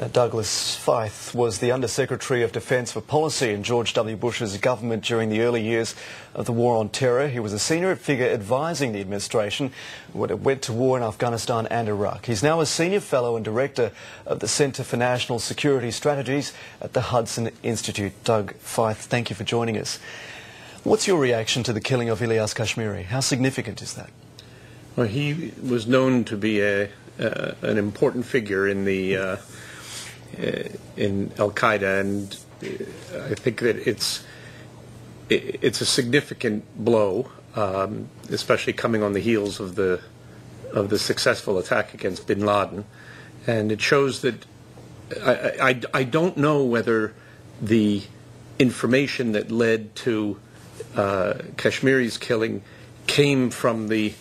Douglas Feith was the Undersecretary of Defence for Policy in George W. Bush's government during the early years of the War on Terror. He was a senior figure advising the administration when it went to war in Afghanistan and Iraq. He's now a senior fellow and director of the Centre for National Security Strategies at the Hudson Institute. Doug Feith, thank you for joining us. What's your reaction to the killing of Ilyas Kashmiri? How significant is that? Well, he was known to be an important figure in the in al-Qaeda, and I think that it's a significant blow, especially coming on the heels of the successful attack against bin Laden, and it shows that I don't know whether the information that led to Kashmiri's killing came from the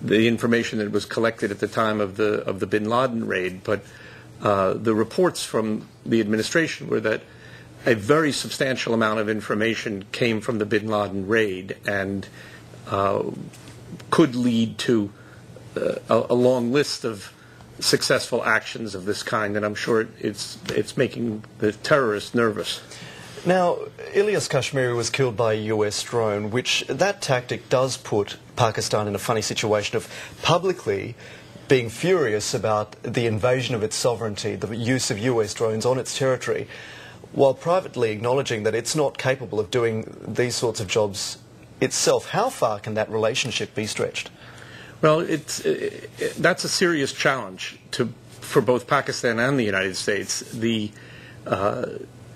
information that was collected at the time of the bin Laden raid, but the reports from the administration were that a very substantial amount of information came from the bin Laden raid and could lead to a long list of successful actions of this kind, and I'm sure it's making the terrorists nervous. Now, Ilyas Kashmiri was killed by a US drone, which that tactic does put Pakistan in a funny situation of publicly being furious about the invasion of its sovereignty, the use of US drones on its territory, while privately acknowledging that it's not capable of doing these sorts of jobs itself. How far can that relationship be stretched? Well, that's a serious challenge for both Pakistan and the United States.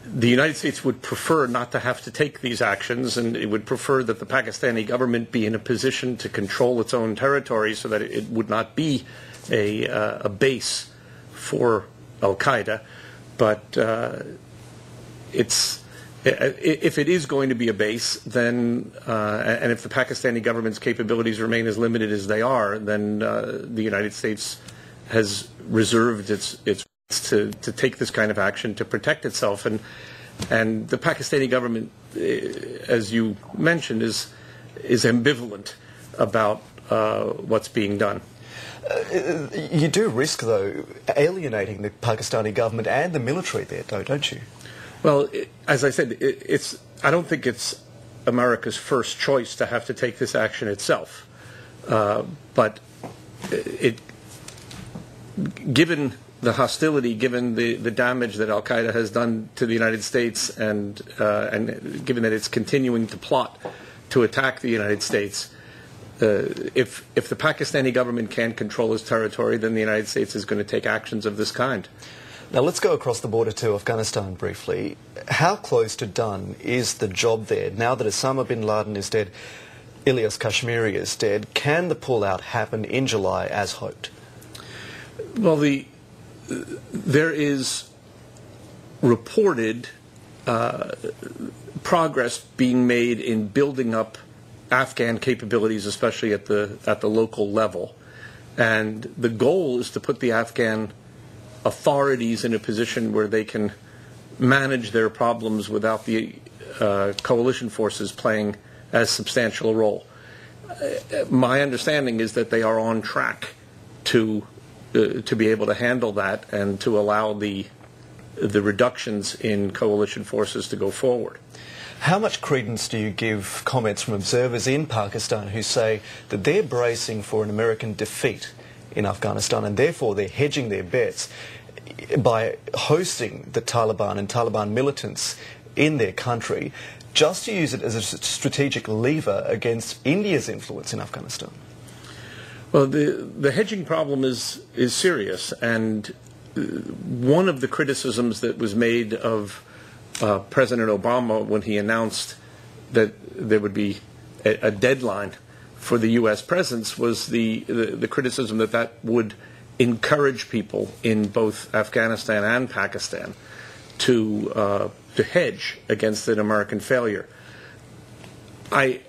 The United States would prefer not to have to take these actions, and it would prefer that the Pakistani government be in a position to control its own territory so that it would not be a base for al-Qaeda. But if it is going to be a base, then and if the Pakistani government's capabilities remain as limited as they are, then the United States has reserved its to take this kind of action to protect itself, and the Pakistani government, as you mentioned, is ambivalent about what's being done. You do risk, though, alienating the Pakistani government and the military there, though, don't you? Well, as I said, I don't think it's America's first choice to have to take this action itself, but given the hostility, given the damage that al-Qaeda has done to the United States, and given that it's continuing to plot to attack the United States, if the Pakistani government can't control its territory, then the United States is going to take actions of this kind. Now let's go across the border to Afghanistan briefly. How close to done is the job there? Now that Osama bin Laden is dead, Ilyas Kashmiri is dead, can the pullout happen in July as hoped? Well, there is reported progress being made in building up Afghan capabilities, especially at the local level, and the goal is to put the Afghan authorities in a position where they can manage their problems without the coalition forces playing as substantial a role. My understanding is that they are on track to be able to handle that and to allow the reductions in coalition forces to go forward. How much credence do you give comments from observers in Pakistan who say that they're bracing for an American defeat in Afghanistan, and therefore they're hedging their bets by hosting the Taliban and Taliban militants in their country, just to use it as a strategic lever against India's influence in Afghanistan? Well, the hedging problem is serious, and one of the criticisms that was made of President Obama when he announced that there would be a deadline for the U.S. presence was the criticism that would encourage people in both Afghanistan and Pakistan to hedge against an American failure. I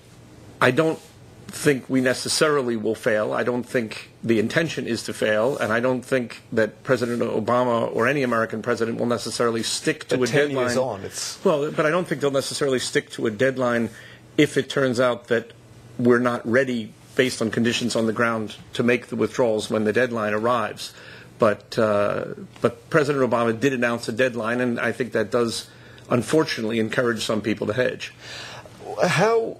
don't think we necessarily will fail. I don't think the intention is to fail, and I don't think that President Obama or any American president will necessarily stick to a 10 deadline. Years on, Well, but I don't think they'll necessarily stick to a deadline if it turns out that we're not ready, based on conditions on the ground, to make the withdrawals when the deadline arrives. But President Obama did announce a deadline, and I think that does, unfortunately, encourage some people to hedge. How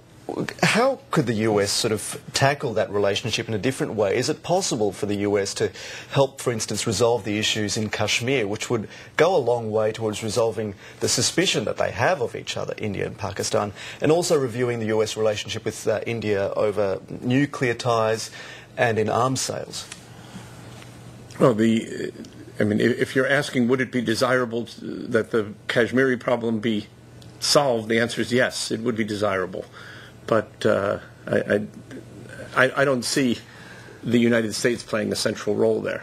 could the US sort of tackle that relationship in a different way? Is it possible for the US to help, for instance, resolve the issues in Kashmir, which would go a long way towards resolving the suspicion that they have of each other, India and Pakistan, and also reviewing the US relationship with India over nuclear ties and in arms sales? Well, if you're asking would it be desirable that the Kashmiri problem be solved, the answer is yes, it would be desirable. But I don't see the United States playing a central role there.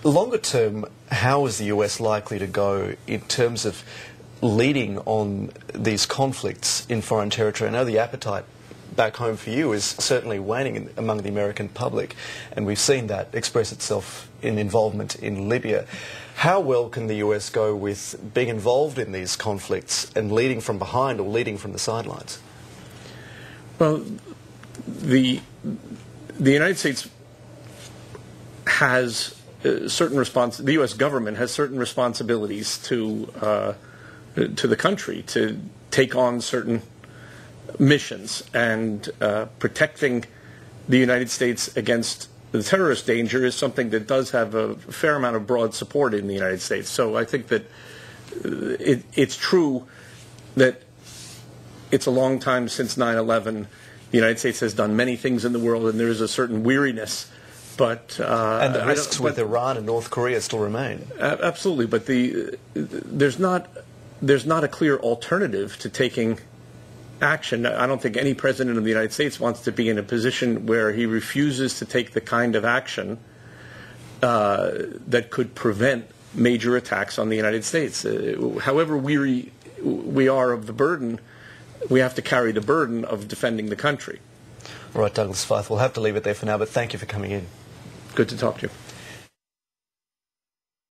Longer term, how is the US likely to go in terms of leading on these conflicts in foreign territory? I know the appetite back home for you is certainly waning among the American public, and we've seen that express itself in involvement in Libya. How well can the US go with being involved in these conflicts and leading from behind or leading from the sidelines? Well, the United States has the U.S. government has certain responsibilities to the country, to take on certain missions, and protecting the United States against the terrorist danger is something that does have a fair amount of broad support in the United States. So I think that it's true that it's a long time since 9/11. The United States has done many things in the world, and there is a certain weariness. But and the risks with Iran and North Korea still remain. Absolutely, but there's not a clear alternative to taking action. I don't think any president of the United States wants to be in a position where he refuses to take the kind of action that could prevent major attacks on the United States. However weary we are of the burden, we have to carry the burden of defending the country. All right, Douglas Feith, we'll have to leave it there for now, but thank you for coming in. Good to talk to you.